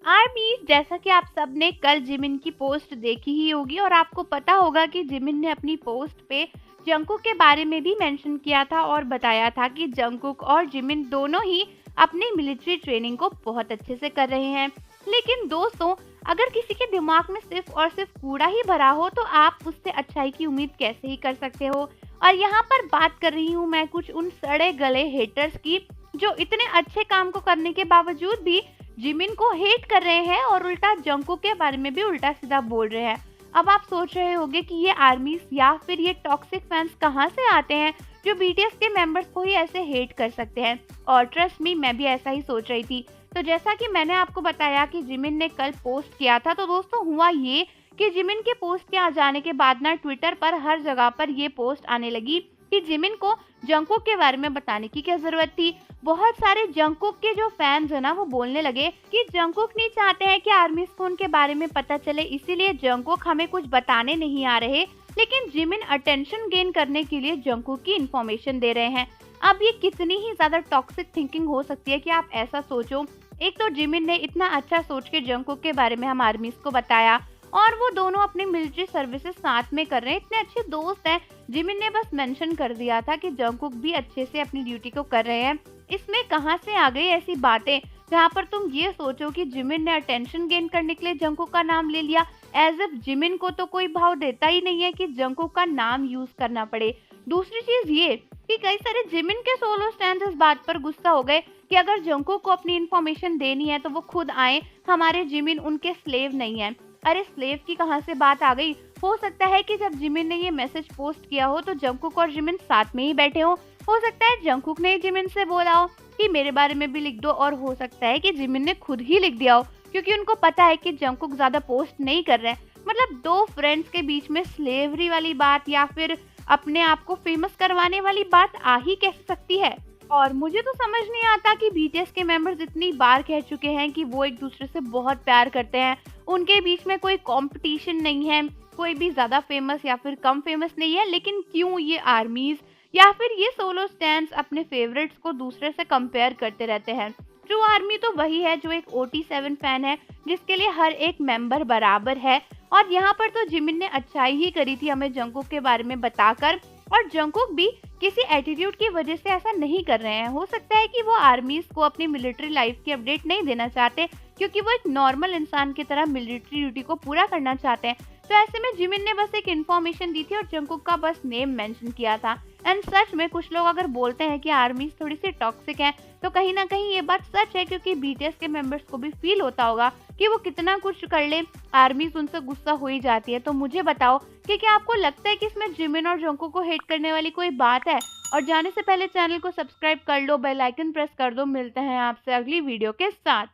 Army, जैसा कि आप सबने कल जिमिन की पोस्ट देखी ही होगी और आपको पता होगा कि जिमिन ने अपनी पोस्ट पे जंगकुक के बारे में भी मेंशन किया था और बताया था कि जंगकुक और जिमिन दोनों ही अपनी मिलिट्री ट्रेनिंग को बहुत अच्छे से कर रहे हैं। लेकिन दोस्तों, अगर किसी के दिमाग में सिर्फ और सिर्फ कूड़ा ही भरा हो तो आप उससे अच्छाई की उम्मीद कैसे ही कर सकते हो। और यहाँ पर बात कर रही हूँ मैं कुछ उन सड़े गले हेटर्स की, जो इतने अच्छे काम को करने के बावजूद भी जिमिन को हेट कर रहे हैं और उल्टा जंगकुक के बारे में भी उल्टा सीधा बोल रहे हैं। अब आप सोच रहे होंगे कि ये आर्मीज या फिर ये टॉक्सिक फैंस कहाँ से आते हैं जो बीटीएस के मेंबर्स को ही ऐसे हेट कर सकते हैं। और ट्रस्ट मी, मैं भी ऐसा ही सोच रही थी। तो जैसा कि मैंने आपको बताया कि जिमिन ने कल पोस्ट किया था, तो दोस्तों हुआ ये कि जिमिन के पोस्ट के आ जाने के बाद ना ट्विटर पर हर जगह पर ये पोस्ट आने लगी कि जिमिन को जंगकुक के बारे में बताने की क्या जरूरत थी। बहुत सारे जंगकुक के जो फैंस है ना, वो बोलने लगे कि जंगकुक नहीं चाहते हैं कि आर्मीज को उनके बारे में पता चले, इसीलिए जंगकुक हमें कुछ बताने नहीं आ रहे, लेकिन जिमिन अटेंशन गेन करने के लिए जंगकुक की इंफॉर्मेशन दे रहे हैं। अब ये कितनी ही ज्यादा टॉक्सिक थिंकिंग हो सकती है कि आप ऐसा सोचो। एक तो जिमिन ने इतना अच्छा सोच के जंगकुक के बारे में हम आर्मीज को बताया और वो दोनों अपनी मिलिट्री सर्विसेज साथ में कर रहे हैं, इतने अच्छे दोस्त हैं। जिमिन ने बस मेंशन कर दिया था कि जंगकुक भी अच्छे से अपनी ड्यूटी को कर रहे हैं। इसमें कहाँ से आ गई ऐसी बातें जहाँ पर तुम ये सोचो कि जिमिन ने अटेंशन गेन करने के लिए जंगकुक का नाम ले लिया, एज इफ जिमिन को तो कोई भाव देता ही नहीं है कि जंगकुक का नाम यूज करना पड़े। दूसरी चीज ये कि कई सारे जिमिन के सोलो स्टैंड इस बात पर गुस्सा हो गए कि अगर जंगकुक को अपनी इन्फॉर्मेशन देनी है तो वो खुद आए, हमारे जिमिन उनके स्लेव नहीं है। अरे स्लेव की कहाँ से बात आ गई। हो सकता है कि जब जिमिन ने ये मैसेज पोस्ट किया हो तो जंगकुक और जिमिन साथ में ही बैठे हो सकता है जंगकुक ने जिमिन से बोला हो कि मेरे बारे में भी लिख दो, और हो सकता है कि जिमिन ने खुद ही लिख दिया हो क्योंकि उनको पता है कि जंगकुक ज्यादा पोस्ट नहीं कर रहे हैं। मतलब दो फ्रेंड्स के बीच में स्लेवरी वाली बात या फिर अपने आप को फेमस करवाने वाली बात आ ही कैसे सकती है। और मुझे तो समझ नहीं आता कि बीटीएस के मेंबर्स इतनी बार कह चुके हैं कि वो एक दूसरे से बहुत प्यार करते हैं, उनके बीच में कोई कंपटीशन नहीं है, कोई भी ज्यादा फेमस या फिर कम फेमस नहीं है, लेकिन क्यों ये आर्मीज या फिर ये सोलो स्टैंड्स अपने फेवरेट्स को दूसरे से कंपेयर करते रहते हैं। ट्रू आर्मी तो वही है जो एक OT7 फैन है, जिसके लिए हर एक मेंबर बराबर है। और यहाँ पर तो जिमिन ने अच्छाई ही करी थी हमें जंगकुक के बारे में बताकर, और जंगकुक भी किसी एटीट्यूड की वजह से ऐसा नहीं कर रहे हैं। हो सकता है कि वो आर्मीज को अपनी मिलिट्री लाइफ की अपडेट नहीं देना चाहते क्योंकि वो एक नॉर्मल इंसान की तरह मिलिट्री ड्यूटी को पूरा करना चाहते हैं। तो ऐसे में जिमिन ने बस एक इन्फॉर्मेशन दी थी और जंगकुक का बस नेम मेंशन किया था। एंड सच में कुछ लोग अगर बोलते हैं कि आर्मीज थोड़ी सी टॉक्सिक है, तो कहीं ना कहीं ये बात सच है, क्योंकि बीटीएस के मेंबर्स को भी फील होता होगा कि वो कितना कुछ कर ले, आर्मीज उनसे गुस्सा हो ही जाती है। तो मुझे बताओ कि क्या आपको लगता है कि इसमें जिमिन और जंगकुक को हेट करने वाली कोई बात है। और जाने से पहले चैनल को सब्सक्राइब कर लो, बेल आइकन प्रेस कर दो। मिलते हैं आपसे अगली वीडियो के साथ।